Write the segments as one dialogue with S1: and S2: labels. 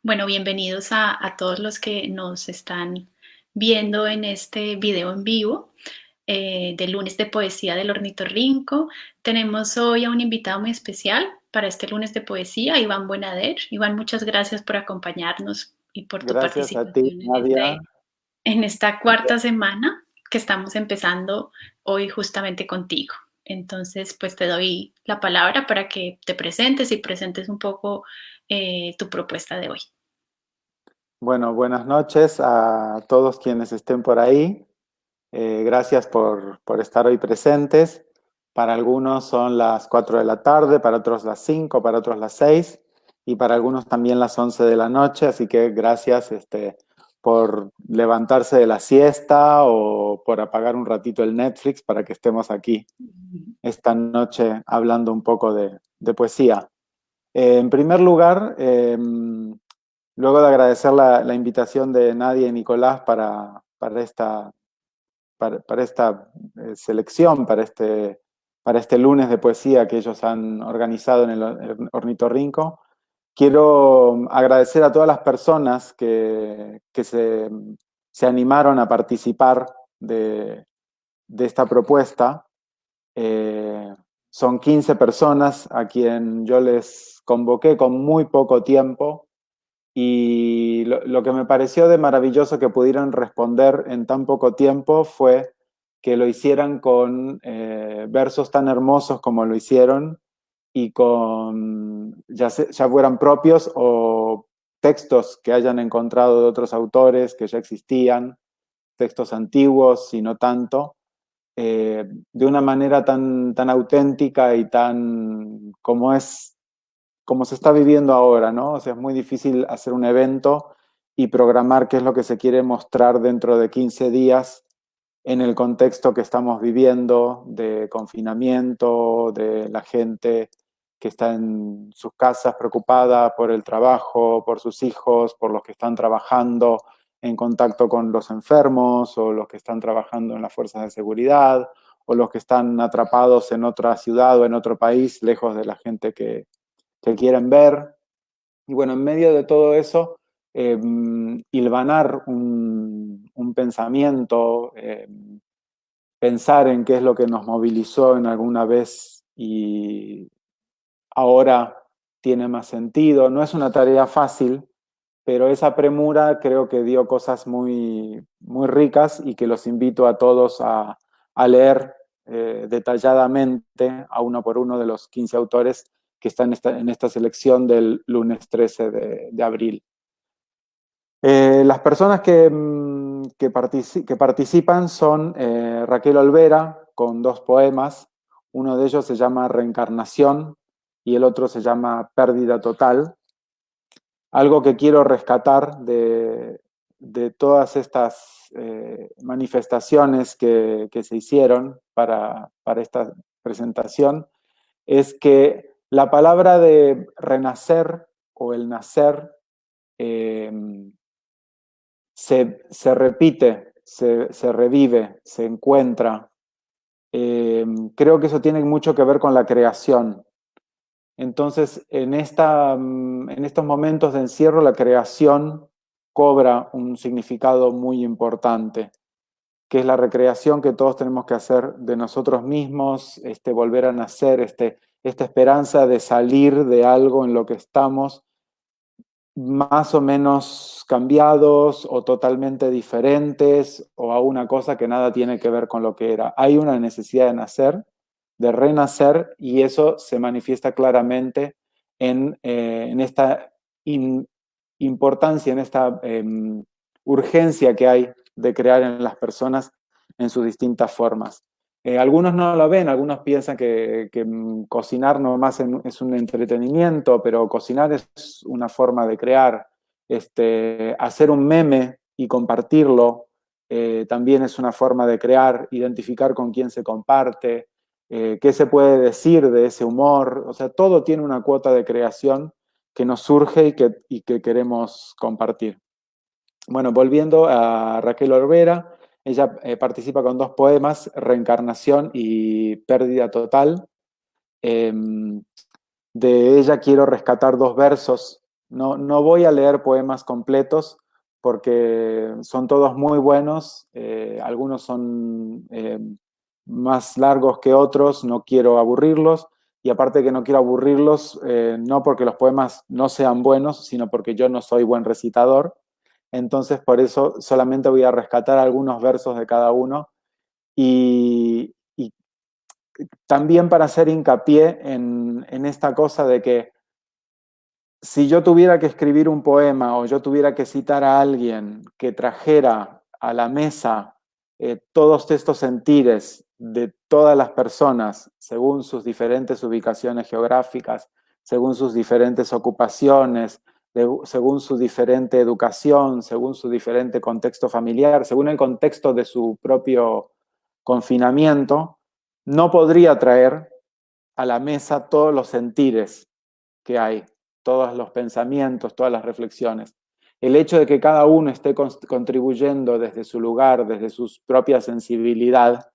S1: Bueno, bienvenidos a todos los que nos están viendo en este video en vivo del lunes de poesía del Ornitorrinco. Tenemos hoy a un invitado muy especial para este lunes de poesía, Iván Buenader. Iván, muchas gracias por acompañarnos y por tu
S2: Gracias a ti,
S1: participación
S2: Nadia.
S1: en esta cuarta semana que estamos empezando hoy justamente contigo. Entonces, pues te doy la palabra para que te presentes y presentes un poco tu propuesta de hoy.
S2: Bueno, buenas noches a todos quienes estén por ahí. Gracias por estar hoy presentes. Para algunos son las 4 de la tarde, para otros las 5, para otros las 6 y para algunos también las 11 de la noche. Así que gracias por levantarse de la siesta o por apagar un ratito el Netflix para que estemos aquí esta noche hablando un poco de poesía. En primer lugar, luego de agradecer la invitación de Nadia y Nicolás para esta selección, para este lunes de poesía que ellos han organizado en el Ornitorrinco, quiero agradecer a todas las personas que se animaron a participar de esta propuesta. Eh, Son 15 personas a quien yo les convoqué con muy poco tiempo y lo que me pareció de maravilloso que pudieran responder en tan poco tiempo fue que lo hicieran con versos tan hermosos como lo hicieron y con, ya fueran propios o textos que hayan encontrado de otros autores que ya existían, textos antiguos y no tanto, de una manera tan auténtica y tan como se está viviendo ahora, ¿no? O sea, es muy difícil hacer un evento y programar qué es lo que se quiere mostrar dentro de 15 días en el contexto que estamos viviendo de confinamiento, de la gente que está en sus casas preocupada por el trabajo, por sus hijos, por los que están trabajando en contacto con los enfermos o los que están trabajando en las fuerzas de seguridad o los que están atrapados en otra ciudad o en otro país lejos de la gente que quieren ver. Y bueno, en medio de todo eso, hilvanar un pensamiento, pensar en qué es lo que nos movilizó en alguna vez y ahora tiene más sentido. No es una tarea fácil, pero esa premura creo que dio cosas muy ricas y que los invito a todos a leer detalladamente a uno por uno de los 15 autores que están en esta selección del lunes 13 de abril. Las personas que participan son Raquel Olvera, con dos poemas. Uno de ellos se llama Reencarnación y el otro se llama Pérdida Total. Algo que quiero rescatar de todas estas manifestaciones que se hicieron para esta presentación es que la palabra de renacer o el nacer eh, se repite, se revive, se encuentra. Creo que eso tiene mucho que ver con la creación. Entonces, en estos momentos de encierro, la creación cobra un significado muy importante, que es la recreación que todos tenemos que hacer de nosotros mismos, volver a nacer, esta esperanza de salir de algo en lo que estamos más o menos cambiados o totalmente diferentes o a una cosa que nada tiene que ver con lo que era. Hay una necesidad de nacer, de renacer, y eso se manifiesta claramente en esta importancia, en esta urgencia que hay de crear en las personas en sus distintas formas. Algunos no lo ven, algunos piensan que cocinar nomás es un entretenimiento, pero cocinar es una forma de crear. Hacer un meme y compartirlo también es una forma de crear, identificar con quién se comparte, qué se puede decir de ese humor. O sea, todo tiene una cuota de creación que nos surge y que queremos compartir. Bueno, volviendo a Raquel Olvera, ella participa con dos poemas, Reencarnación y Pérdida Total. De ella quiero rescatar dos versos No voy a leer poemas completos porque son todos muy buenos, algunos son más largos que otros, no quiero aburrirlos, y aparte que no quiero aburrirlos, no porque los poemas no sean buenos, sino porque yo no soy buen recitador, entonces por eso solamente voy a rescatar algunos versos de cada uno, y también para hacer hincapié en esta cosa de que si yo tuviera que escribir un poema o yo tuviera que citar a alguien que trajera a la mesa todos estos sentires de todas las personas según sus diferentes ubicaciones geográficas, según sus diferentes ocupaciones, según su diferente educación, según su diferente contexto familiar, según el contexto de su propio confinamiento, no podría traer a la mesa todos los sentires que hay, todos los pensamientos, todas las reflexiones. El hecho de que cada uno esté contribuyendo desde su lugar, desde su propia sensibilidad,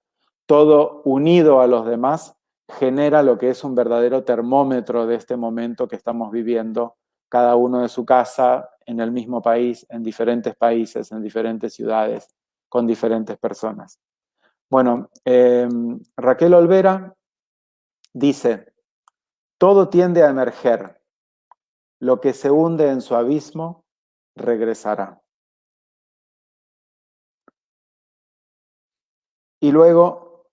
S2: todo unido a los demás, genera lo que es un verdadero termómetro de este momento que estamos viviendo, cada uno de su casa, en el mismo país, en diferentes países, en diferentes ciudades, con diferentes personas. Bueno, Raquel Olvera dice, todo tiende a emerger, lo que se hunde en su abismo regresará. Y luego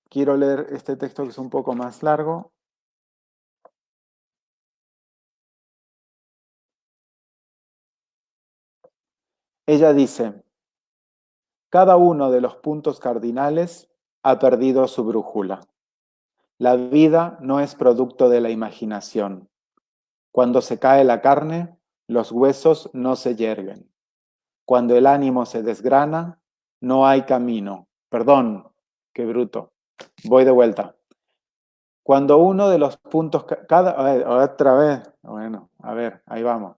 S2: quiero leer este texto que es un poco más largo. Ella dice, cada uno de los puntos cardinales ha perdido su brújula. La vida no es producto de la imaginación. Cuando se cae la carne, los huesos no se yerguen. Cuando el ánimo se desgrana, no hay camino. Perdón, qué bruto. Voy de vuelta. Cuando uno de los puntos, a ver, otra vez, bueno, a ver, ahí vamos.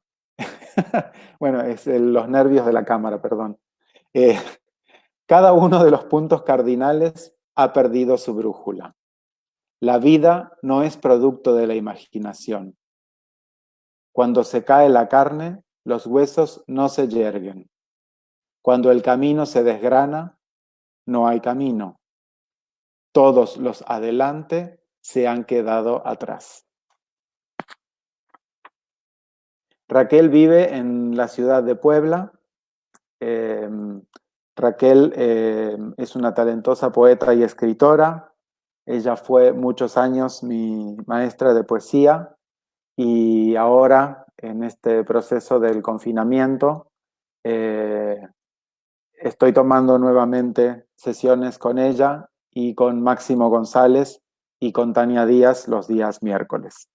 S2: Bueno, es los nervios de la cámara, perdón. Eh, cada uno de los puntos cardinales ha perdido su brújula. La vida no es producto de la imaginación. Cuando se cae la carne, los huesos no se yerguen. Cuando el camino se desgrana, no hay camino. Todos los adelante se han quedado atrás. Raquel vive en la ciudad de Puebla. Raquel es una talentosa poeta y escritora. Ella fue muchos años mi maestra de poesía y ahora en este proceso del confinamiento estoy tomando nuevamente sesiones con ella y con Máximo González y con Tania Díaz los días miércoles.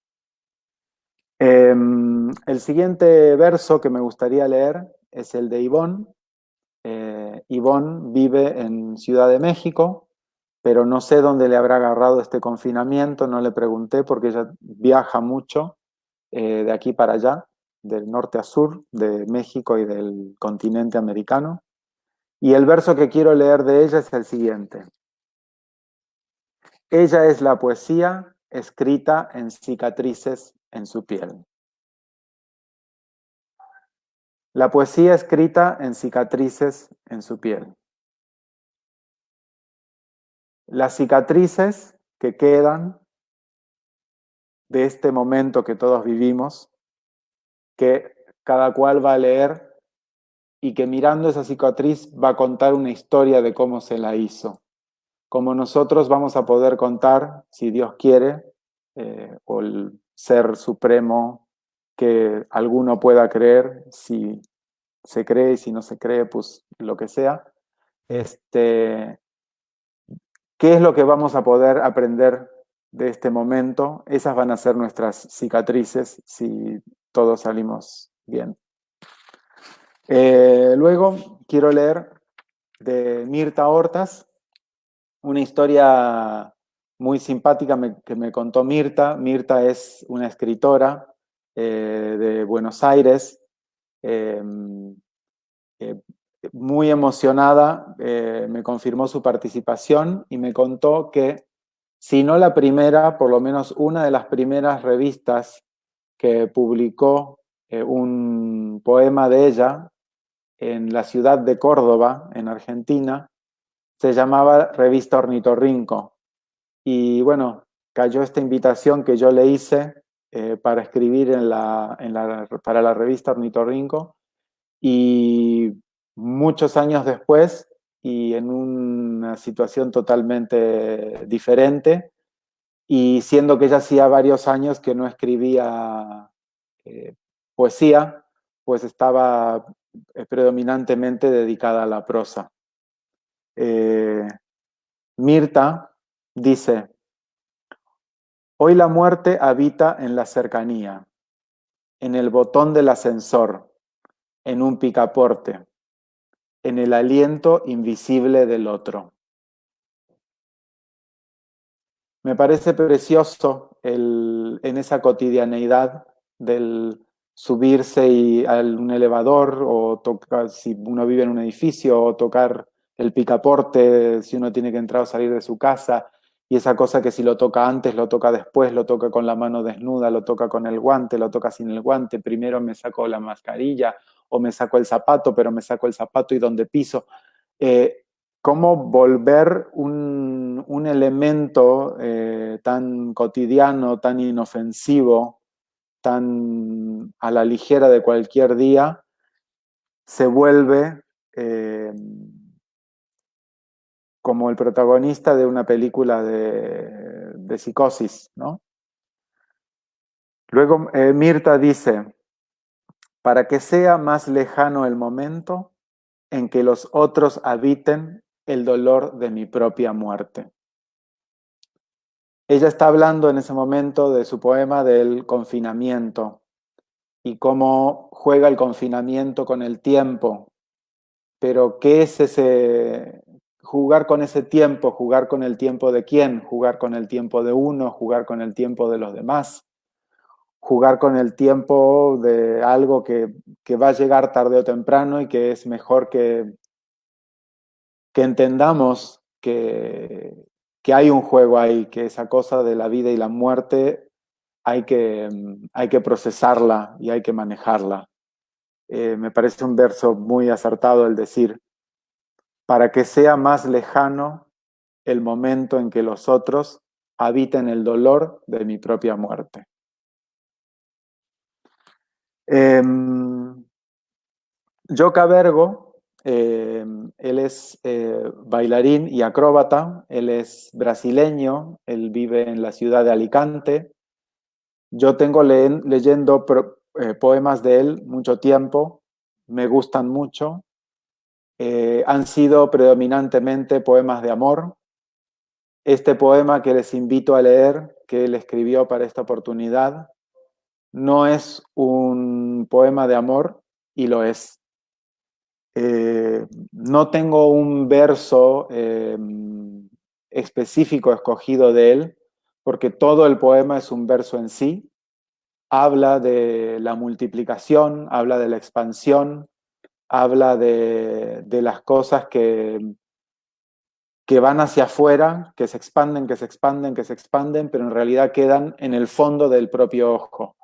S2: El siguiente verso que me gustaría leer es el de Ivonne. Ivonne vive en Ciudad de México, pero no sé dónde le habrá agarrado este confinamiento, no le pregunté porque ella viaja mucho de aquí para allá, del norte a sur, de México y del continente americano. Y el verso que quiero leer de ella es el siguiente. Ella es la poesía escrita en cicatrices en su piel. La poesía escrita en cicatrices en su piel. Las cicatrices que quedan de este momento que todos vivimos, que cada cual va a leer y que mirando esa cicatriz va a contar una historia de cómo se la hizo. Como nosotros vamos a poder contar, si Dios quiere, o el ser supremo que alguno pueda creer, si se cree y si no se cree, pues lo que sea. ¿Qué es lo que vamos a poder aprender de este momento? Esas van a ser nuestras cicatrices si todos salimos bien. Luego quiero leer de Mirta Hortas, una historia muy simpática que me contó Mirta. Mirta es una escritora de Buenos Aires, eh, muy emocionada, me confirmó su participación y me contó que, si no la primera, por lo menos una de las primeras revistas que publicó un poema de ella en la ciudad de Córdoba, en Argentina. Se llamaba Revista Ornitorrinco. Y bueno, cayó esta invitación que yo le hice para escribir para la revista Ornitorrinco. Y muchos años después, y en una situación totalmente diferente, y siendo que ya hacía varios años que no escribía eh, poesía, pues estaba predominantemente dedicada a la prosa. Eh, Mirta dice: hoy la muerte habita en la cercanía, en el botón del ascensor, en un picaporte, en el aliento invisible del otro. Me parece precioso en esa cotidianeidad del subirse a un elevador o tocar, si uno vive en un edificio, o tocar el picaporte si uno tiene que entrar o salir de su casa, y esa cosa que si lo toca antes, lo toca después, lo toca con la mano desnuda, lo toca con el guante, lo toca sin el guante, primero me saco la mascarilla o me saco el zapato, pero me saco el zapato y donde piso. Eh, Cómo volver un elemento tan cotidiano, tan inofensivo, tan a la ligera de cualquier día, se vuelve como el protagonista de una película de psicosis, ¿no? Luego Mirta dice: para que sea más lejano el momento en que los otros habiten el dolor de mi propia muerte. Ella está hablando en ese momento de su poema del confinamiento y cómo juega el confinamiento con el tiempo. Pero ¿qué es ese jugar con ese tiempo? ¿Jugar con el tiempo de quién? ¿Jugar con el tiempo de uno? ¿Jugar con el tiempo de los demás? ¿Jugar con el tiempo de algo que va a llegar tarde o temprano y que es mejor que entendamos que hay un juego ahí, que esa cosa de la vida y la muerte hay que procesarla y hay que manejarla? Me parece un verso muy acertado el decir: para que sea más lejano el momento en que los otros habiten el dolor de mi propia muerte. Eh, Joka Bergo, él es bailarín y acróbata, él es brasileño, él vive en la ciudad de Alicante. Yo tengo leyendo poemas de él mucho tiempo, me gustan mucho. Han sido predominantemente poemas de amor. Este poema que les invito a leer, que él escribió para esta oportunidad, no es un poema de amor y lo es. No tengo un verso específico escogido de él, porque todo el poema es un verso en sí. Habla de la multiplicación, habla de la expansión, habla de las cosas que van hacia afuera, que se expanden, que se expanden, que se expanden, pero en realidad quedan en el fondo del propio ojo.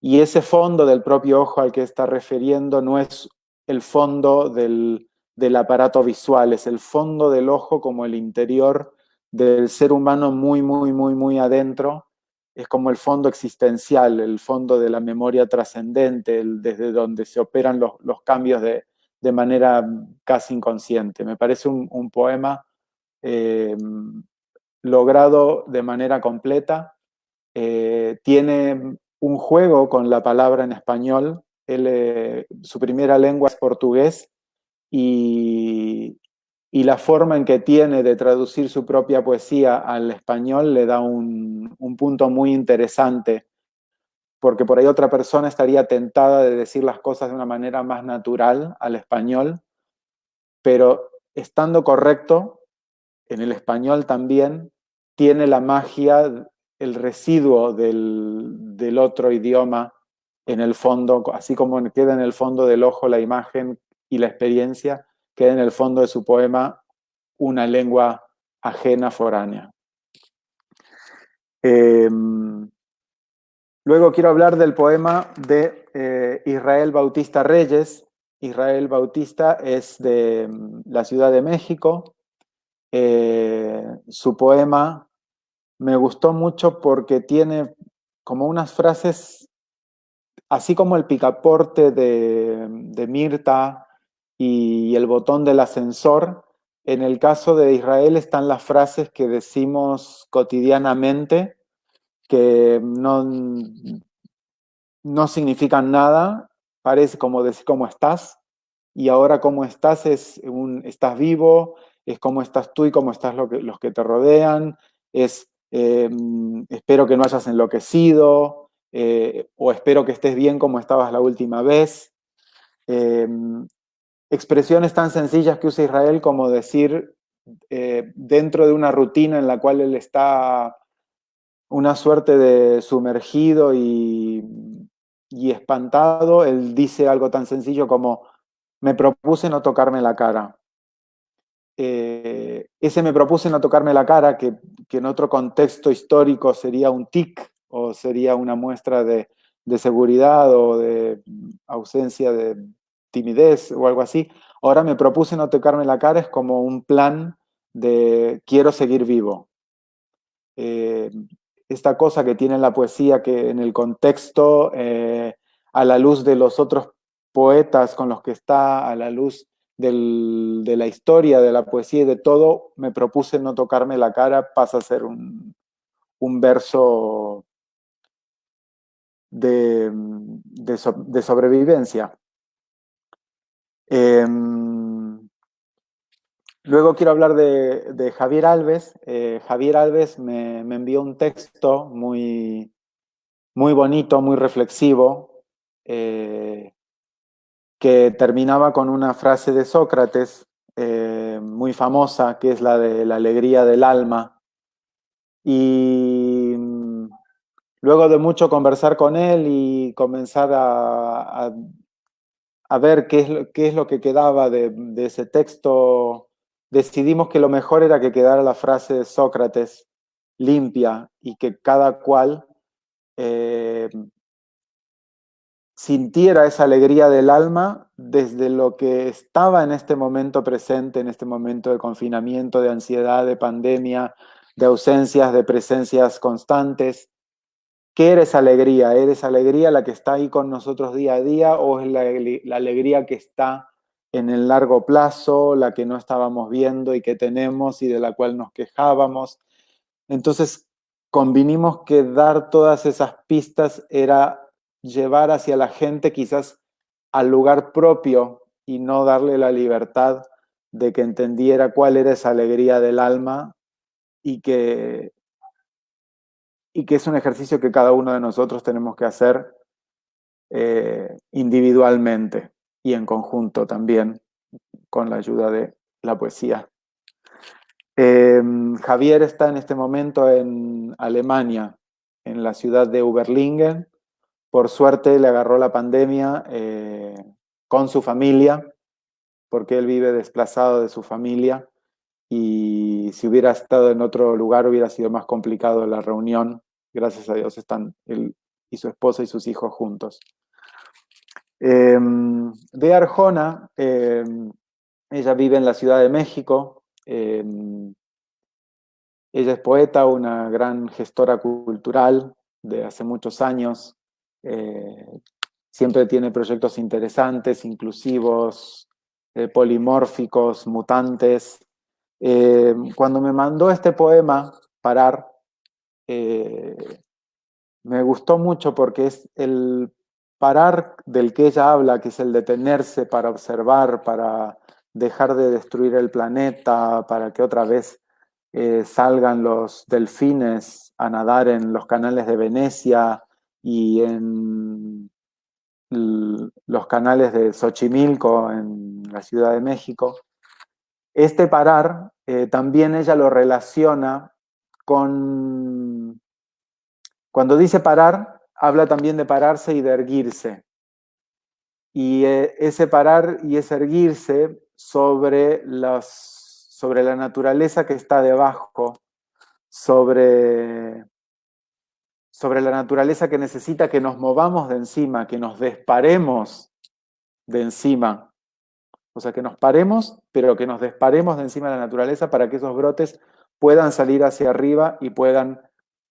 S2: Y ese fondo del propio ojo al que está refiriendo no es el fondo del aparato visual, es el fondo del ojo como el interior del ser humano muy, muy, muy, muy adentro. Es como el fondo existencial, el fondo de la memoria trascendente, desde donde se operan los cambios de manera casi inconsciente. Me parece un poema eh, logrado de manera completa. Tiene un juego con la palabra en español. Su primera lengua es portugués y, y la forma en que tiene de traducir su propia poesía al español le da un punto muy interesante, porque por ahí otra persona estaría tentada de decir las cosas de una manera más natural al español, pero estando correcto, en el español también tiene la magia, el residuo del otro idioma en el fondo, así como queda en el fondo del ojo la imagen y la experiencia, queda en el fondo de su poema una lengua ajena, foránea. Eh, Luego quiero hablar del poema de Israel Bautista Reyes. Israel Bautista es de la Ciudad de México. Su poema me gustó mucho porque tiene como unas frases, así como el picaporte de Mirta y el botón del ascensor. En el caso de Israel están las frases que decimos cotidianamente, que no significan nada, parece como decir cómo estás, y ahora cómo estás estás vivo, es cómo estás tú y cómo estás los que te rodean, es espero que no hayas enloquecido, o espero que estés bien como estabas la última vez. Eh, Expresiones tan sencillas que usa Israel como decir, dentro de una rutina en la cual él está una suerte de sumergido y espantado, él dice algo tan sencillo como, me propuse no tocarme la cara. Ese me propuse no tocarme la cara, que en otro contexto histórico sería un tic o sería una muestra de seguridad o de ausencia de timidez o algo así. Ahora me propuse no tocarme la cara es como un plan de quiero seguir vivo. Eh, Esta cosa que tiene la poesía que en el contexto, a la luz de los otros poetas con los que está, a la luz de la historia, de la poesía y de todo, me propuse no tocarme la cara, pasa a ser un verso de sobrevivencia. Eh, Luego quiero hablar de Javier Alves. Javier Alves me envió un texto muy bonito, muy reflexivo, que terminaba con una frase de Sócrates muy famosa, que es la de la alegría del alma. Y luego de mucho conversar con él y comenzar a ver qué es lo que quedaba de ese texto, decidimos que lo mejor era que quedara la frase de Sócrates limpia y que cada cual eh, sintiera esa alegría del alma desde lo que estaba en este momento presente, en este momento de confinamiento, de ansiedad, de pandemia, de ausencias, de presencias constantes. ¿Qué eres alegría? ¿Eres alegría la que está ahí con nosotros día a día o es la alegría que está en el largo plazo, la que no estábamos viendo y que tenemos y de la cual nos quejábamos? Entonces, convinimos que dar todas esas pistas era llevar hacia la gente quizás al lugar propio y no darle la libertad de que entendiera cuál era esa alegría del alma y que, y que es un ejercicio que cada uno de nosotros tenemos que hacer individualmente y en conjunto también con la ayuda de la poesía. Javier está en este momento en Alemania, en la ciudad de Uberlingen. Por suerte le agarró la pandemia con su familia, porque él vive desplazado de su familia y si hubiera estado en otro lugar hubiera sido más complicado la reunión. Gracias a Dios están él y su esposa y sus hijos juntos. De Arjona, ella vive en la Ciudad de México. Ella es poeta, una gran gestora cultural de hace muchos años. Eh, Siempre tiene proyectos interesantes, inclusivos, polimórficos, mutantes. Cuando me mandó este poema, Parar, eh, me gustó mucho porque es el parar del que ella habla, que es el detenerse para observar, para dejar de destruir el planeta, para que otra vez salgan los delfines a nadar en los canales de Venecia y en los canales de Xochimilco en la Ciudad de México. Este parar también ella lo relaciona con... Cuando dice parar, habla también de pararse y de erguirse. Y ese parar y ese erguirse sobre la naturaleza que está debajo, sobre sobre la naturaleza que necesita que nos movamos de encima, que nos desparemos de encima. O sea, que nos paremos, pero que nos desparemos de encima de la naturaleza para que esos brotes puedan salir hacia arriba y puedan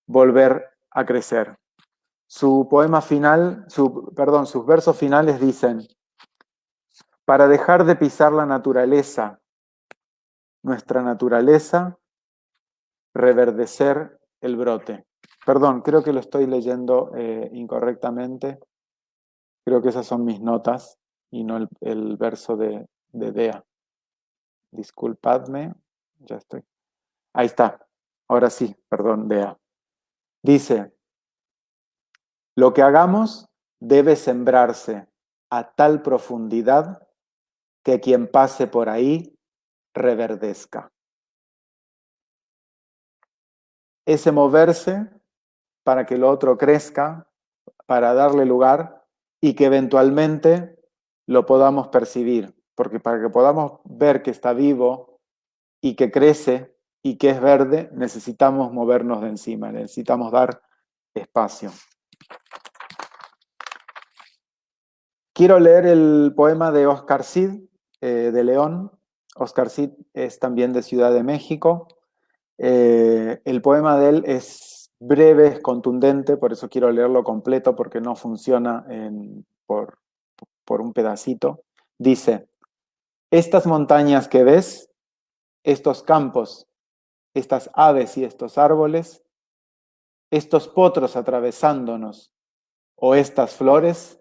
S2: volver a crecer. Su poema final, sus versos finales dicen: para dejar de pisar la naturaleza, nuestra naturaleza, reverdecer el brote. Perdón, creo que lo estoy leyendo incorrectamente. Creo que esas son mis notas y no el verso de Dea. Disculpadme, ya estoy. Ahí está. Ahora sí, perdón, Dea. Dice: lo que hagamos debe sembrarse a tal profundidad que quien pase por ahí reverdezca. Ese moverse para que lo otro crezca, para darle lugar y que eventualmente lo podamos percibir, porque para que podamos ver que está vivo y que crece y que es verde, necesitamos movernos de encima, necesitamos dar espacio. Quiero leer el poema de Oscar Cid, de León. Oscar Cid es también de Ciudad de México. El poema de él es breve, es contundente, por eso quiero leerlo completo, porque no funciona por un pedacito. Dice: estas montañas que ves, estos campos, estas aves y estos árboles, estos potros atravesándonos o estas flores,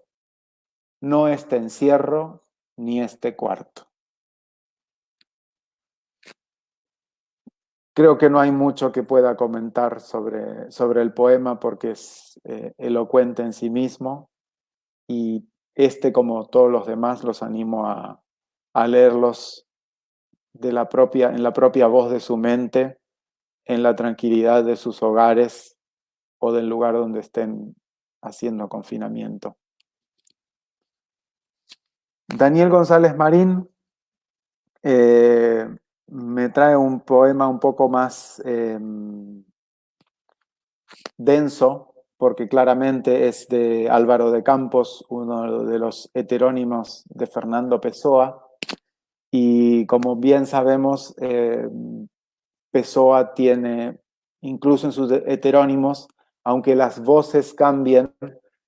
S2: no este encierro ni este cuarto. Creo que no hay mucho que pueda comentar sobre el poema porque es elocuente en sí mismo, y como todos los demás, los animo a leerlos en la propia voz de su mente, en la tranquilidad de sus hogares o del lugar donde estén haciendo confinamiento. Daniel González Marín me trae un poema un poco más denso, porque claramente es de Álvaro de Campos, uno de los heterónimos de Fernando Pessoa, y como bien sabemos, Pessoa tiene, incluso en sus heterónimos, aunque las voces cambien,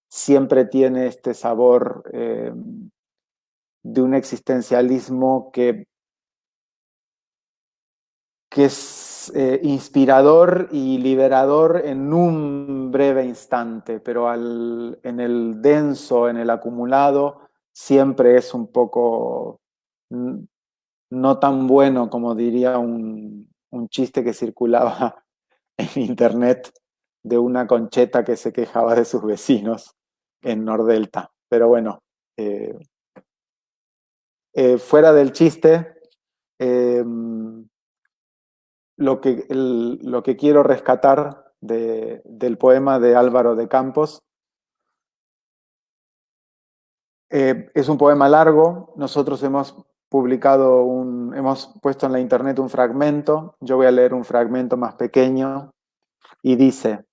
S2: siempre tiene este sabor de un existencialismo que es inspirador y liberador en un breve instante, pero en el denso, en el acumulado, siempre es un poco no tan bueno, como diría un chiste que circulaba en internet de una concheta que se quejaba de sus vecinos en Nordelta. Pero bueno, fuera del chiste, eh, lo que quiero rescatar del poema de Álvaro de Campos es un poema largo. Nosotros hemos hemos puesto en la internet un fragmento. Yo voy a leer un fragmento más pequeño y dice: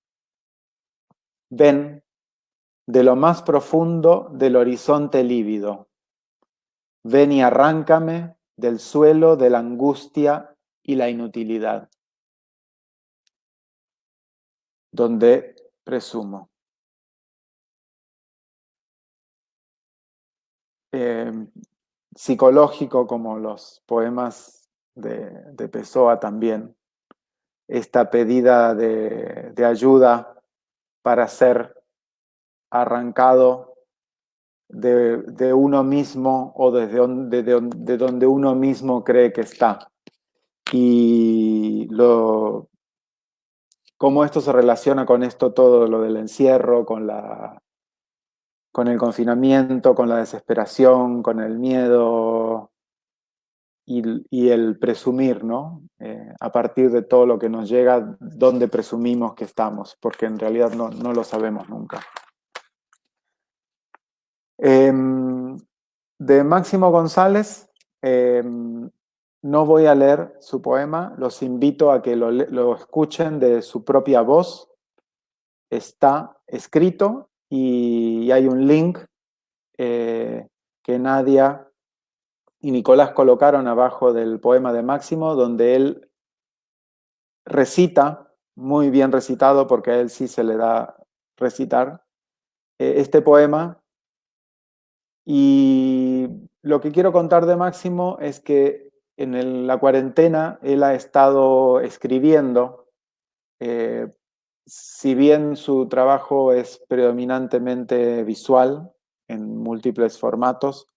S2: ven de lo más profundo del horizonte lívido, ven y arráncame del suelo de la angustia y la inutilidad, donde presumo. Psicológico, como los poemas de Pessoa también, esta pedida de ayuda para ser arrancado de uno mismo o de donde uno mismo cree que está. Y cómo esto se relaciona con esto todo, lo del encierro, con el confinamiento, con la desesperación, con el miedo y el presumir, ¿no? A partir de todo lo que nos llega, ¿dónde presumimos que estamos? Porque en realidad no lo sabemos nunca. De Máximo González, no voy a leer su poema, los invito a que lo escuchen de su propia voz. está escrito y hay un link que Nadia y Nicolás colocaron abajo del poema de Máximo, donde él recita, muy bien recitado, porque a él sí se le da recitar, este poema. Y lo que quiero contar de Máximo es que la cuarentena él ha estado escribiendo, si bien su trabajo es predominantemente visual, en múltiples formatos,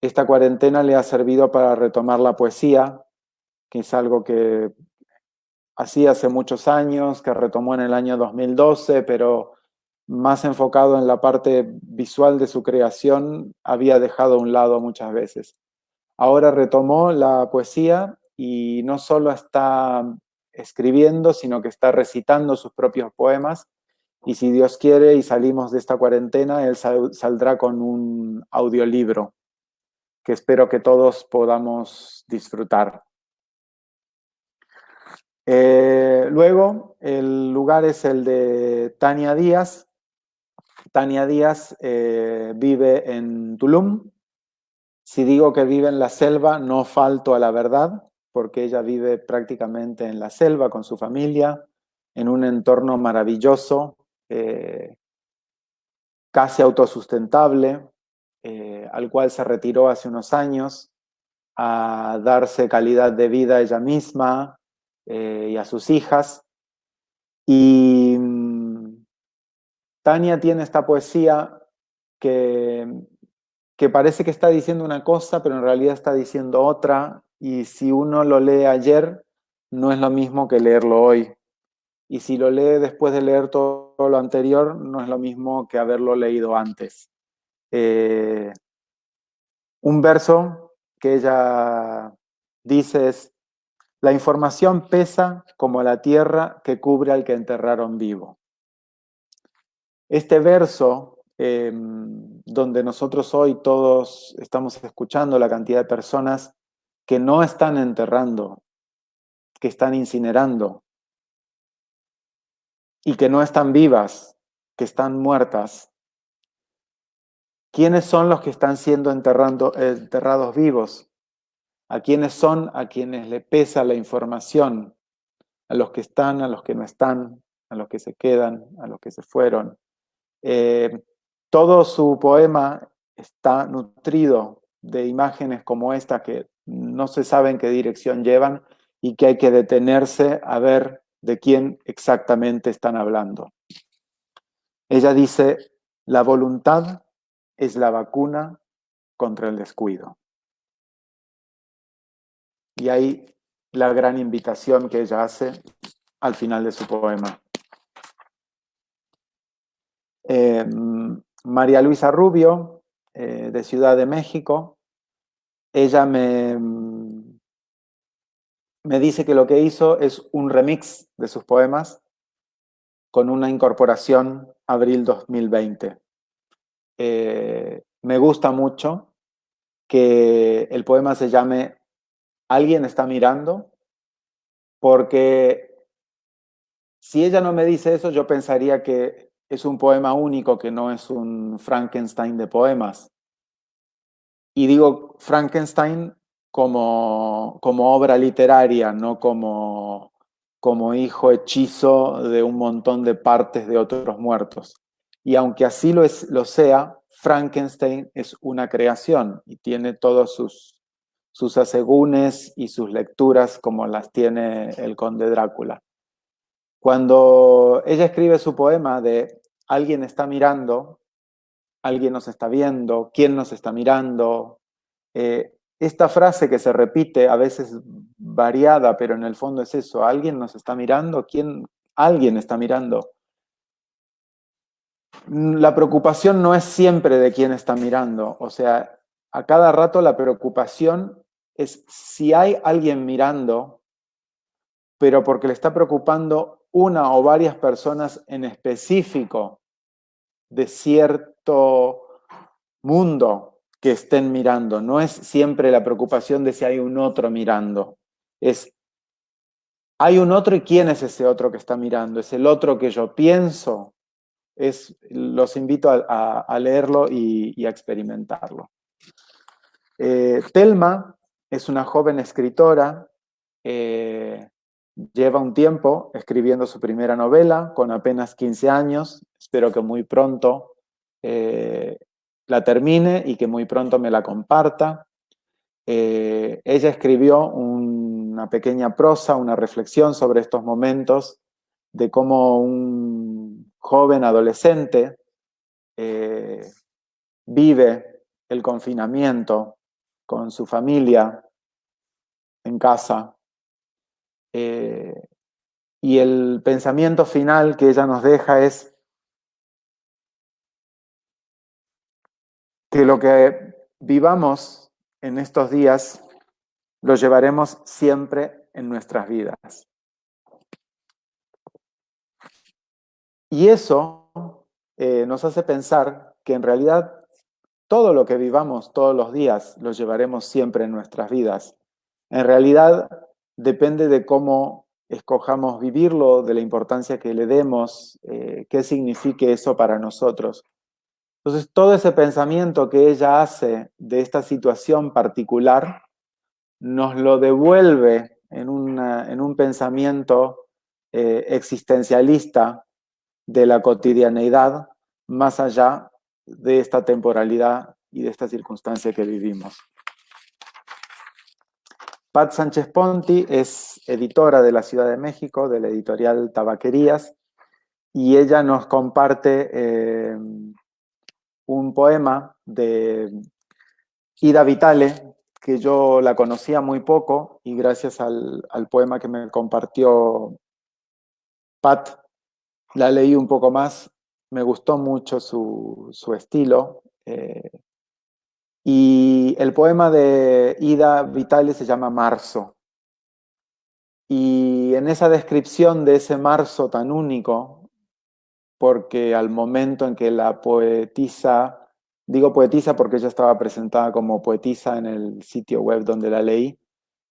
S2: esta cuarentena le ha servido para retomar la poesía, que es algo que hacía hace muchos años, que retomó en el año 2012, pero más enfocado en la parte visual de su creación, había dejado a un lado muchas veces. Ahora retomó la poesía y no solo está escribiendo, sino que está recitando sus propios poemas. Y si Dios quiere y salimos de esta cuarentena, él saldrá con un audiolibro que espero que todos podamos disfrutar. Luego, el lugar es el de Tania Díaz. Tania Díaz vive en Tulum. Si digo que vive en la selva, no falto a la verdad, porque ella vive prácticamente en la selva con su familia, en un entorno maravilloso, casi autosustentable, al cual se retiró hace unos años a darse calidad de vida a ella misma y a sus hijas. Y Tania tiene esta poesía que, que parece que está diciendo una cosa, pero en realidad está diciendo otra, y si uno lo lee ayer, no es lo mismo que leerlo hoy. Y si lo lee después de leer todo lo anterior, no es lo mismo que haberlo leído antes. Un verso que ella dice es: la información pesa como la tierra que cubre al que enterraron vivo. Este verso, donde nosotros hoy todos estamos escuchando la cantidad de personas que no están enterrando, que están incinerando y que no están vivas, que están muertas. ¿Quiénes son los que están siendo enterrados vivos? ¿A quiénes son? A quienes le pesa la información, a los que están, a los que no están, a los que se quedan, a los que se fueron. Todo su poema está nutrido de imágenes como esta que no se sabe en qué dirección llevan y que hay que detenerse a ver de quién exactamente están hablando. Ella dice: la voluntad es la vacuna contra el descuido. Y ahí la gran invitación que ella hace al final de su poema. María Luisa Rubio, de Ciudad de México, ella me dice que lo que hizo es un remix de sus poemas con una incorporación abril 2020. Me gusta mucho que el poema se llame Alguien está mirando, porque si ella no me dice eso, yo pensaría que es un poema único, que no es un Frankenstein de poemas. Y digo Frankenstein como obra literaria, no como hijo hechizo de un montón de partes de otros muertos. Y aunque así lo sea, Frankenstein es una creación y tiene todos sus asegúnes y sus lecturas como las tiene el Conde Drácula. Cuando ella escribe su poema de alguien está mirando, alguien nos está viendo, quién nos está mirando, esta frase que se repite, a veces variada, pero en el fondo es eso: alguien nos está mirando, ¿quién? Alguien está mirando. La preocupación no es siempre de quién está mirando, o sea, a cada rato la preocupación es si hay alguien mirando, pero porque le está preocupando una o varias personas en específico de cierto mundo que estén mirando. No es siempre la preocupación de si hay un otro mirando. Es, hay un otro y quién es ese otro que está mirando. ¿Es el otro que yo pienso? los invito a leerlo y a experimentarlo. Thelma es una joven escritora, lleva un tiempo escribiendo su primera novela con apenas 15 años, espero que muy pronto la termine y que muy pronto me la comparta. Ella escribió una pequeña prosa, una reflexión sobre estos momentos de cómo un joven adolescente vive el confinamiento con su familia en casa. Y el pensamiento final que ella nos deja es que lo que vivamos en estos días lo llevaremos siempre en nuestras vidas. Y eso nos hace pensar que en realidad todo lo que vivamos todos los días lo llevaremos siempre en nuestras vidas. En realidad depende de cómo escojamos vivirlo, de la importancia que le demos, qué signifique eso para nosotros. Entonces, todo ese pensamiento que ella hace de esta situación particular nos lo devuelve en un pensamiento existencialista de la cotidianeidad, más allá de esta temporalidad y de esta circunstancia que vivimos. Pat Sánchez Ponti es editora de la Ciudad de México, de la editorial Tabaquerías, y ella nos comparte un poema de Ida Vitale, que yo la conocía muy poco, y gracias al poema que me compartió Pat, la leí un poco más, me gustó mucho su estilo. Y el poema de Ida Vitale se llama Marzo. Y en esa descripción de ese marzo tan único, porque al momento en que la poetisa, digo poetisa porque ella estaba presentada como poetisa en el sitio web donde la leí,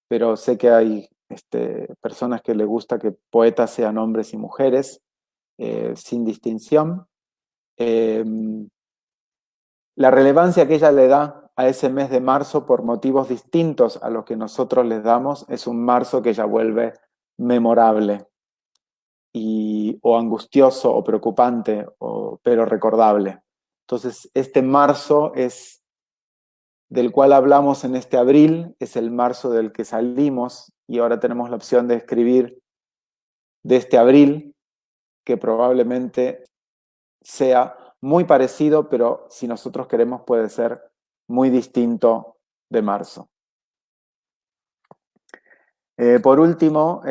S2: pero sé que hay personas que le gusta que poetas sean hombres y mujeres, sin distinción. La relevancia que ella le da a ese mes de marzo por motivos distintos a los que nosotros les damos es un marzo que ella vuelve memorable o angustioso o preocupante, pero recordable. Entonces, este marzo es del cual hablamos en este abril, es el marzo del que salimos y ahora tenemos la opción de escribir de este abril, que probablemente sea muy parecido, pero si nosotros queremos puede ser muy distinto de marzo. Por último,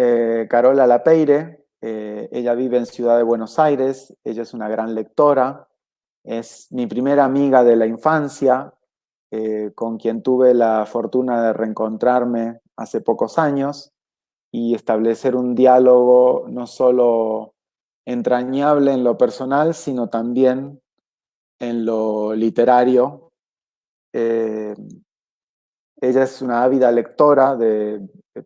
S2: Carola Lapeire, ella vive en Ciudad de Buenos Aires, ella es una gran lectora, es mi primera amiga de la infancia, con quien tuve la fortuna de reencontrarme hace pocos años y establecer un diálogo no solo entrañable en lo personal, sino también en lo literario. Ella es una ávida lectora de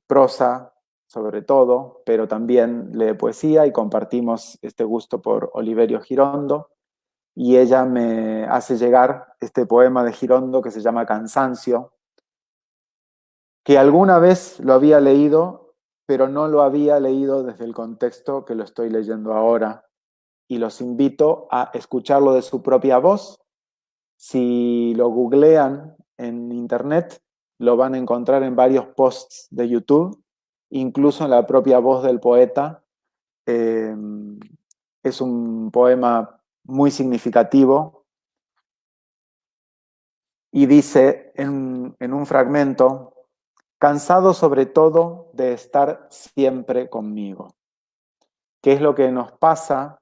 S2: prosa, sobre todo, pero también lee poesía y compartimos este gusto por Oliverio Girondo. Y ella me hace llegar este poema de Girondo que se llama Cansancio, que alguna vez lo había leído, pero no lo había leído desde el contexto que lo estoy leyendo ahora. Y los invito a escucharlo de su propia voz. Si lo googlean en internet, lo van a encontrar en varios posts de YouTube, incluso en la propia voz del poeta. Es un poema muy significativo y dice en un fragmento, cansado sobre todo de estar siempre conmigo. ¿Qué es lo que nos pasa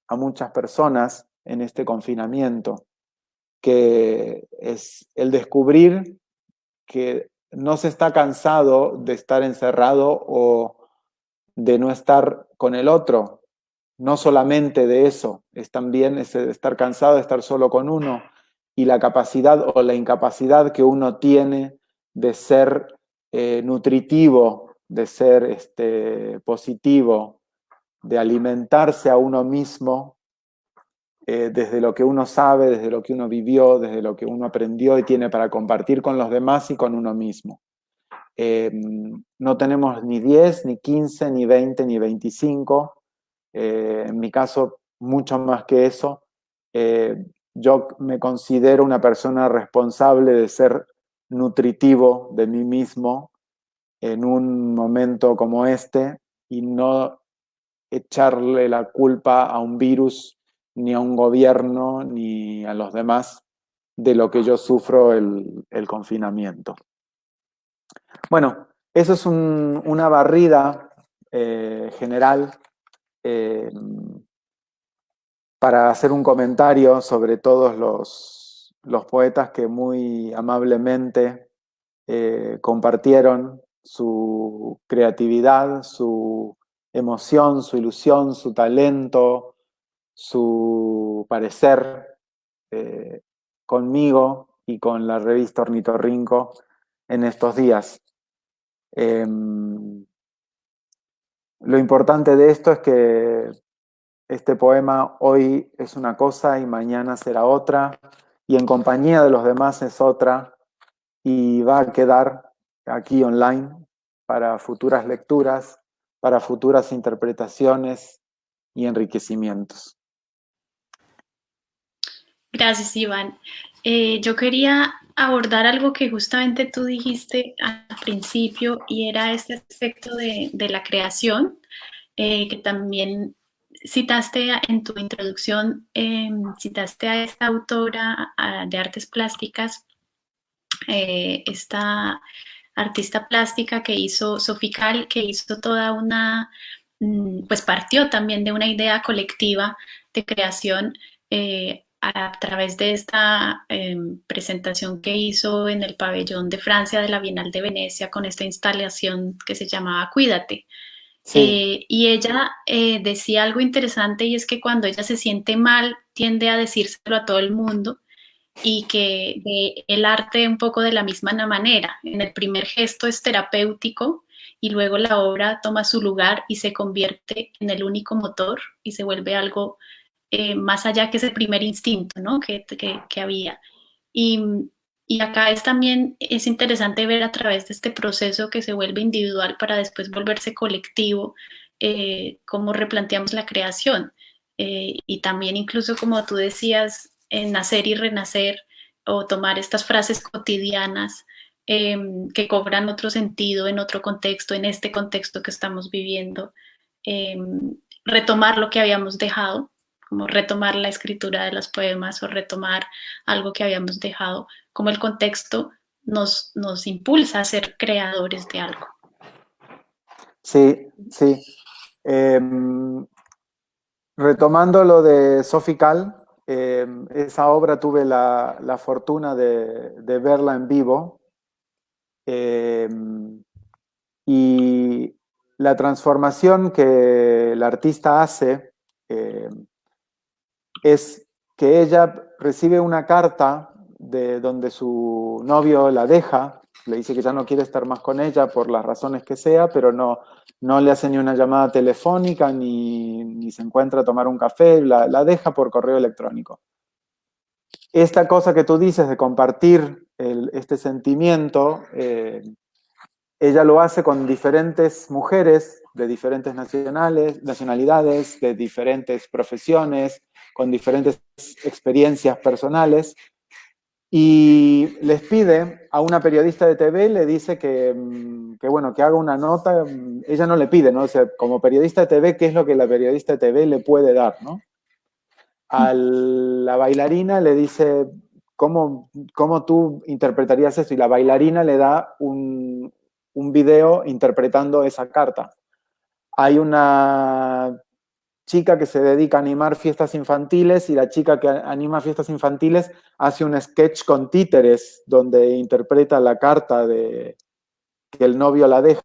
S2: a muchas personas en este confinamiento? Que es el descubrir que no se está cansado de estar encerrado o de no estar con el otro. No solamente de eso, es también ese de estar cansado de estar solo con uno y la capacidad o la incapacidad que uno tiene de ser nutritivo, de ser positivo, de alimentarse a uno mismo desde lo que uno sabe, desde lo que uno vivió, desde lo que uno aprendió y tiene para compartir con los demás y con uno mismo. No tenemos ni 10, ni 15, ni 20, ni 25. En mi caso, mucho más que eso. Yo me considero una persona responsable de ser nutritivo de mí mismo en un momento como este y no echarle la culpa a un virus, ni a un gobierno, ni a los demás de lo que yo sufro el confinamiento. Bueno, eso es una barrida general eh, para hacer un comentario sobre todos los poetas que muy amablemente compartieron su creatividad, su emoción, su ilusión, su talento, su parecer eh, conmigo y con la revista Ornitorrinco en estos días. Lo importante de esto es que este poema hoy es una cosa y mañana será otra, y en compañía de los demás es otra, y va a quedar aquí online para futuras lecturas, para futuras interpretaciones y enriquecimientos.
S1: Gracias, Iván. Yo quería abordar algo que justamente tú dijiste al principio y era este aspecto de la creación, que también citaste en tu introducción, citaste a esta autora de artes plásticas, esta artista plástica que hizo Sofical, que hizo toda una, pues partió también de una idea colectiva de creación a través de esta presentación que hizo en el pabellón de Francia de la Bienal de Venecia con esta instalación que se llamaba Cuídate.
S2: Sí,
S1: Y ella decía algo interesante y es que cuando ella se siente mal tiende a decírselo a todo el mundo y que ve el arte un poco de la misma manera. En el primer gesto es terapéutico y luego la obra toma su lugar y se convierte en el único motor y se vuelve algo más allá que ese primer instinto, ¿no? que había. Y, y acá es también es interesante ver a través de este proceso que se vuelve individual para después volverse colectivo, cómo replanteamos la creación. Y también incluso como tú decías, en nacer y renacer o tomar estas frases cotidianas que cobran otro sentido en otro contexto, en este contexto que estamos viviendo, eh, retomar lo que habíamos dejado, como retomar la escritura de los poemas o retomar algo que habíamos dejado, como el contexto nos impulsa a ser creadores de algo.
S2: sí, sí. Eh, Retomando lo de Sofical, esa obra tuve la fortuna de verla en vivo eh, y la transformación que el artista hace eh, es que ella recibe una carta de donde su novio la deja, le dice que ya no quiere estar más con ella por las razones que sea, pero no le hace ni una llamada telefónica, ni se encuentra a tomar un café, la deja por correo electrónico. Esta cosa que tú dices de compartir este sentimiento, ella lo hace con diferentes mujeres de diferentes nacionalidades, de diferentes profesiones, con diferentes experiencias personales, y les pide a una periodista de TV, le dice bueno, que haga una nota. Ella no le pide, ¿no? O sea, como periodista de TV, ¿qué es lo que la periodista de TV le puede dar, ¿no? A la bailarina le dice, ¿cómo tú interpretarías eso? Y la bailarina le da un video interpretando esa carta. Hay una chica que se dedica a animar fiestas infantiles y la chica que anima fiestas infantiles hace un sketch con títeres donde interpreta la carta de que el novio la deja.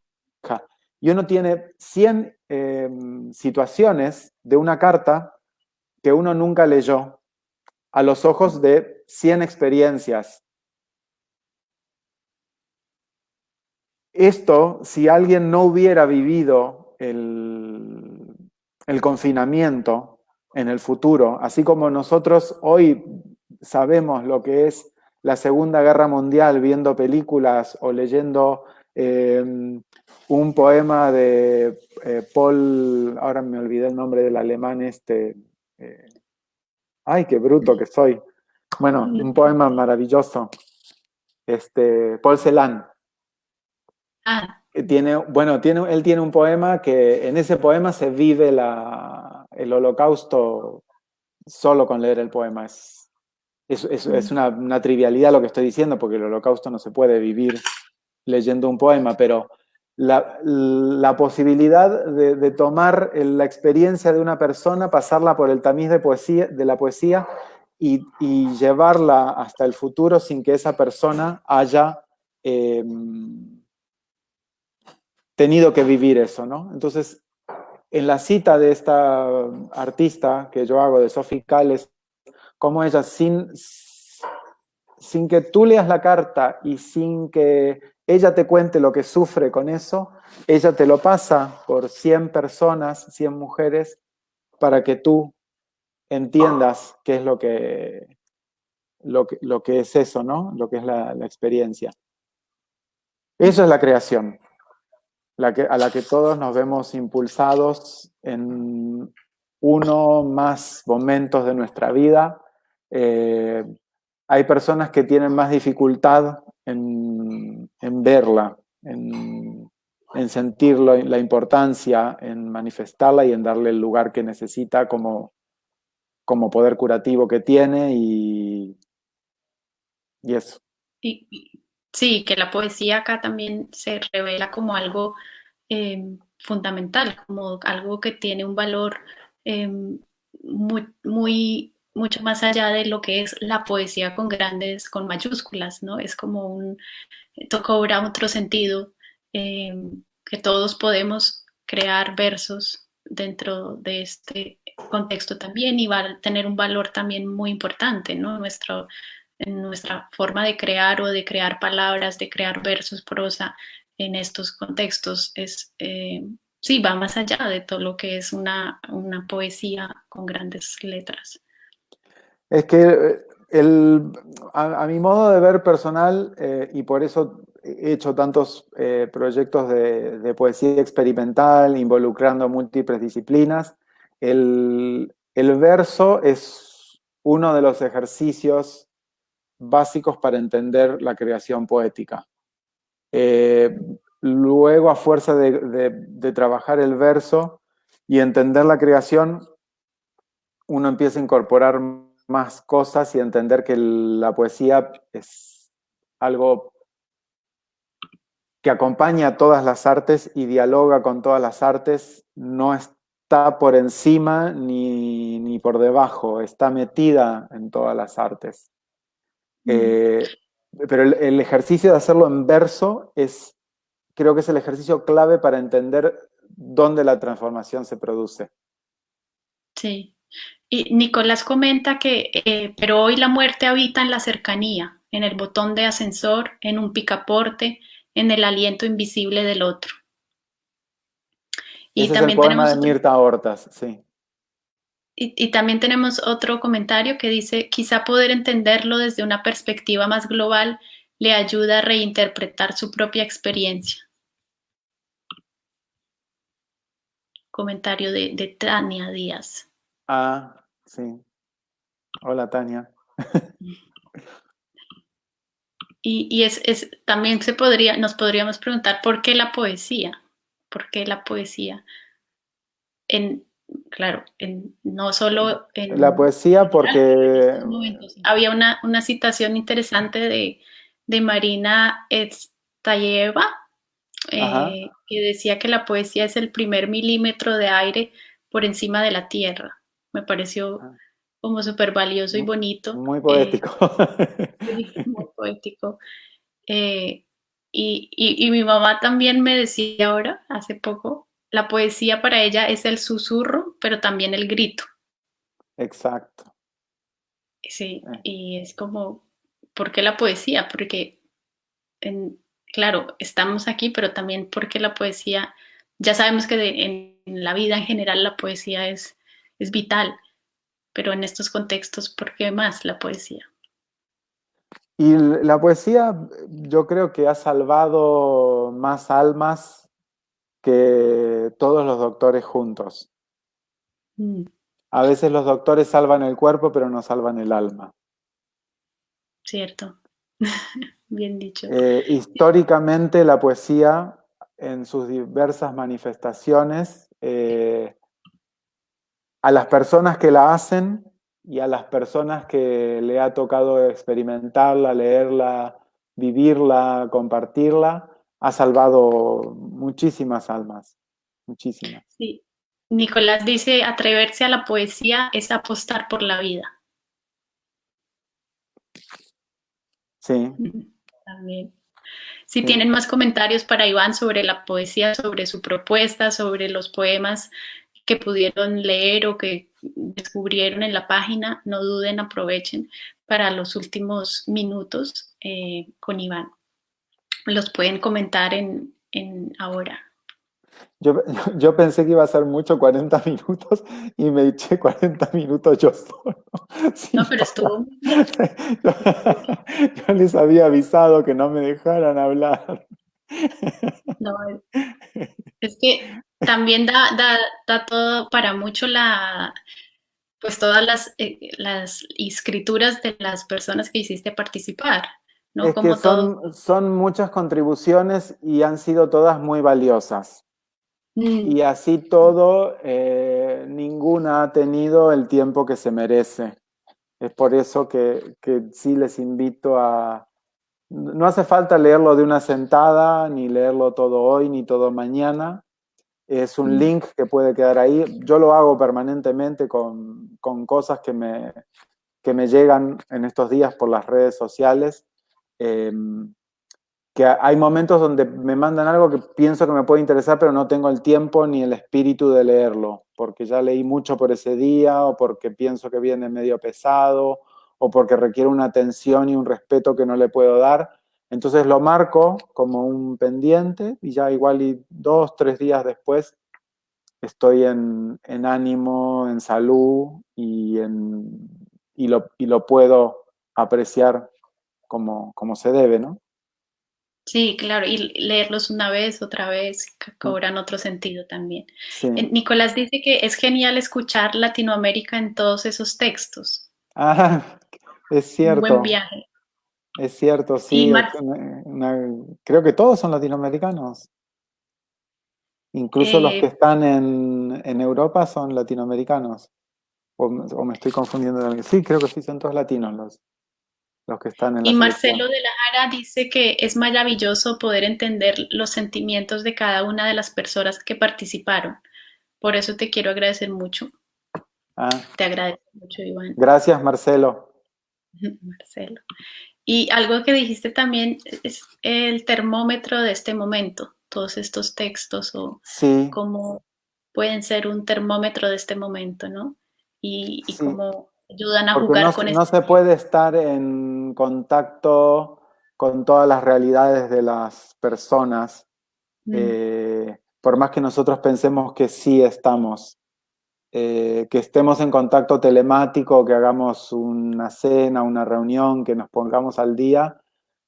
S2: Y uno tiene 100 situaciones de una carta que uno nunca leyó a los ojos de 100 experiencias. Esto, si alguien no hubiera vivido el confinamiento, en el futuro. Así como nosotros hoy sabemos lo que es la Segunda Guerra Mundial viendo películas o leyendo un poema de Paul, ahora me olvidé el nombre del alemán eh, ay, qué bruto que soy. Bueno, un poema maravilloso, Paul Celan.
S1: Ah,
S2: Él tiene un poema que en ese poema se vive el holocausto solo con leer el poema. Es una trivialidad lo que estoy diciendo, porque el holocausto no se puede vivir leyendo un poema, pero la posibilidad de tomar la experiencia de una persona, pasarla por el tamiz de la poesía y llevarla hasta el futuro sin que esa persona haya tenido que vivir eso, ¿no? Entonces, en la cita de esta artista que yo hago, de Sophie Cales, como ella, sin que tú leas la carta y sin que ella te cuente lo que sufre con eso, ella te lo pasa por 100 personas, 100 mujeres, para que tú entiendas qué es lo que es eso, ¿no? Lo que es la experiencia. Eso es la creación, a la que todos nos vemos impulsados en uno más momentos de nuestra vida. Hay personas que tienen más dificultad en verla, en sentir la importancia, en manifestarla y en darle el lugar que necesita como poder curativo que tiene y eso.
S1: sí, que la poesía acá también se revela como algo fundamental, como algo que tiene un valor eh, mucho más allá de lo que es la poesía con grandes, con mayúsculas, ¿no? Es como cobra otro sentido, eh, que todos podemos crear versos dentro de este contexto también y va a tener un valor también muy importante, ¿no? En nuestra forma de crear o de crear palabras, de crear versos, prosa en estos contextos sí, va más allá de todo lo que es una poesía con grandes letras.
S2: Es que a mi modo de ver personal, y por eso he hecho tantos proyectos de poesía experimental, involucrando múltiples disciplinas, el verso es uno de los ejercicios básicos para entender la creación poética. Eh, Luego, a fuerza de trabajar el verso y entender la creación, uno empieza a incorporar más cosas y a entender que la poesía es algo que acompaña a todas las artes y dialoga con todas las artes, no está por encima ni por debajo, está metida en todas las artes. Pero el ejercicio de hacerlo en verso creo que es el ejercicio clave para entender dónde la transformación se produce.
S1: Sí. Y Nicolás comenta que, pero hoy la muerte habita en la cercanía, en el botón de ascensor, en un picaporte, en el aliento invisible del otro. Y
S2: Ese es el
S1: también
S2: poema
S1: tenemos
S2: de Mirta Hortas, sí.
S1: y también tenemos otro comentario que dice, quizá poder entenderlo desde una perspectiva más global le ayuda a reinterpretar su propia experiencia. Comentario de Tania Díaz.
S2: Ah, sí. Hola, Tania.
S1: También nos podríamos preguntar por qué la poesía, por qué la poesía, en, claro, no solo
S2: La
S1: en
S2: poesía
S1: general, pero en
S2: porque...
S1: estos momentos. Había una citación interesante de Marina Estayeva,
S2: Ajá.
S1: que decía que la poesía es el primer milímetro de aire por encima de la tierra. Me pareció como súper valioso y bonito,
S2: Muy poético.
S1: muy poético. Eh, y mi mamá también me decía ahora, hace poco, la poesía para ella es el susurro, pero también el grito.
S2: Exacto.
S1: Sí, y es como, ¿por qué la poesía? Porque, claro, estamos aquí, pero también porque la poesía, ya sabemos que en la vida en general la poesía es vital, pero en estos contextos, ¿por qué más la poesía?
S2: Y la poesía yo creo que ha salvado más almas que todos los doctores juntos.
S1: Mm,
S2: A veces los doctores salvan el cuerpo, pero no salvan el alma.
S1: cierto, bien dicho.
S2: Históricamente la poesía, en sus diversas manifestaciones, a las personas que la hacen y a las personas que le ha tocado experimentarla, leerla, vivirla, compartirla, ha salvado muchísimas almas, muchísimas.
S1: Sí. Nicolás dice, atreverse a la poesía es apostar por la vida.
S2: Sí,
S1: También. Si
S2: sí.
S1: tienen más comentarios para Iván sobre la poesía, sobre su propuesta, sobre los poemas que pudieron leer o que descubrieron en la página, no duden, aprovechen para los últimos minutos con Iván. Los pueden comentar en ahora.
S2: Yo, yo pensé que iba a ser mucho 40 minutos y me eché 40 minutos yo solo, sin
S1: No, pero
S2: parar.
S1: estuvo muy bien.
S2: Yo les había avisado que no me dejaran hablar.
S1: No, es que también da todo para mucho pues todas las escrituras de las personas que hiciste participar, ¿no?
S2: Es que
S1: Como todo.
S2: son muchas contribuciones y han sido todas muy valiosas.
S1: Mm,
S2: Y así todo, ninguna ha tenido el tiempo que se merece. Es por eso que sí les invito a... No hace falta leerlo de una sentada, ni leerlo todo hoy, ni todo mañana. Es un
S1: mm,
S2: link que puede quedar ahí. Yo lo hago permanentemente con cosas que me llegan en estos días por las redes sociales. Eh, que hay momentos donde me mandan algo que pienso que me puede interesar, pero no tengo el tiempo ni el espíritu de leerlo, porque ya leí mucho por ese día, o porque pienso que viene medio pesado, o porque requiere una atención y un respeto que no le puedo dar. Entonces lo marco como un pendiente y ya igual y 2, 3 días después estoy en ánimo, en salud y lo puedo apreciar como se debe, ¿no?
S1: sí, claro, y leerlos una vez, otra vez, cobran otro sentido también.
S2: Sí.
S1: Nicolás dice que es genial escuchar Latinoamérica en todos esos textos.
S2: Ah,
S1: Un buen viaje.
S2: es cierto,
S1: Y
S2: sí. Creo que todos son latinoamericanos. Incluso los que
S1: eh,
S2: están en Europa son latinoamericanos. O me estoy confundiendo de alguien. Sí, creo que sí, son todos latinos los que están en la
S1: Y
S2: selección.
S1: Marcelo de la Jara dice que es maravilloso poder entender los sentimientos de cada una de las personas que participaron. Por eso te quiero agradecer mucho.
S2: Ah,
S1: Te agradezco mucho, Iván.
S2: gracias, Marcelo.
S1: Marcelo. Y algo que dijiste también es el termómetro de este momento, todos estos textos o
S2: Sí,
S1: cómo pueden ser un termómetro de este momento, ¿no? Y
S2: sí.
S1: cómo ayudan a
S2: Porque no,
S1: jugar con
S2: no
S1: este
S2: se
S1: tiempo.
S2: puede estar en contacto con todas las realidades de las personas,
S1: Mm,
S2: por más que nosotros pensemos que sí estamos. Que estemos en contacto telemático, que hagamos una cena, una reunión, que nos pongamos al día,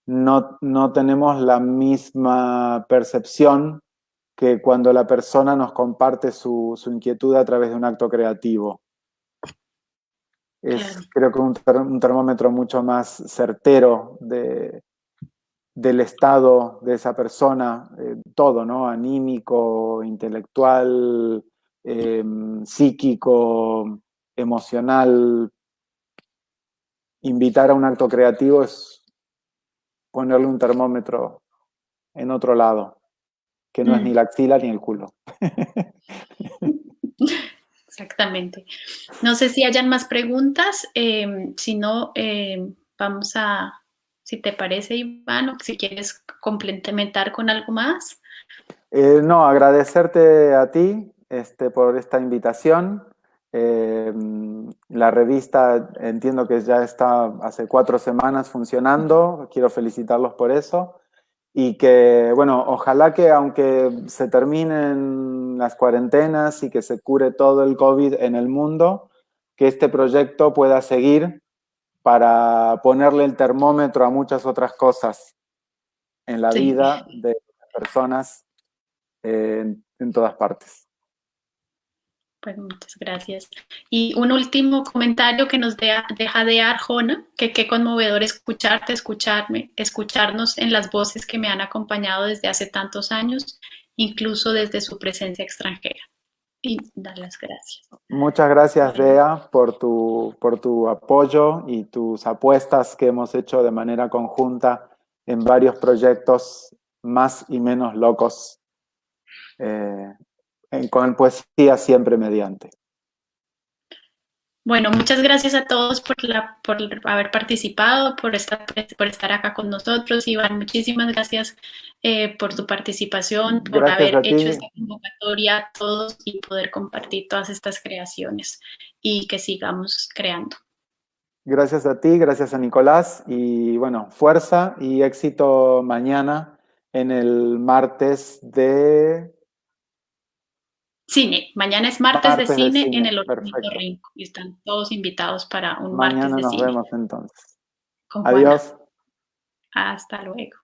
S2: no tenemos la misma percepción que cuando la persona nos comparte su inquietud a través de un acto creativo. Es,
S1: claro.
S2: creo que un termómetro mucho más certero del estado de esa persona, todo, ¿no? Anímico, intelectual, psíquico, emocional. Invitar a un acto creativo es ponerle un termómetro en otro lado, que no es ni
S1: Mm,
S2: la axila ni el culo.
S1: exactamente. No sé si hayan más preguntas, si no, vamos a, si te parece, Iván, o si quieres complementar con algo más.
S2: No, agradecerte a ti por esta invitación. La revista entiendo que ya está hace 4 semanas funcionando. Quiero felicitarlos por eso. Y que, bueno, ojalá que aunque se terminen las cuarentenas y que se cure todo el COVID en el mundo, que este proyecto pueda seguir para ponerle el termómetro a muchas otras cosas en la
S1: Sí.
S2: vida de las personas en todas partes.
S1: Pues muchas gracias. Y un último comentario que nos deja de Arjona, que qué conmovedor escucharte, escucharnos en las voces que me han acompañado desde hace tantos años, incluso desde su presencia extranjera. Y dar las gracias.
S2: Muchas gracias, Dea, por tu apoyo y tus apuestas que hemos hecho de manera conjunta en varios proyectos más y menos locos, con poesía siempre mediante.
S1: Bueno, muchas gracias a todos por haber participado, por estar acá con nosotros. Iván, muchísimas gracias por tu participación, por
S2: Gracias
S1: haber
S2: a
S1: hecho
S2: ti,
S1: esta convocatoria a todos y poder compartir todas estas creaciones y que sigamos creando.
S2: gracias a ti, gracias a Nicolás y bueno, fuerza y éxito mañana en el martes de
S1: Cine, mañana es martes de cine en
S2: cine.
S1: el
S2: Perfecto.
S1: Ornitorrinco y están todos invitados para un martes
S2: Mañana
S1: de
S2: nos
S1: cine
S2: vemos entonces.
S1: con Juana.
S2: Adiós.
S1: Hasta luego.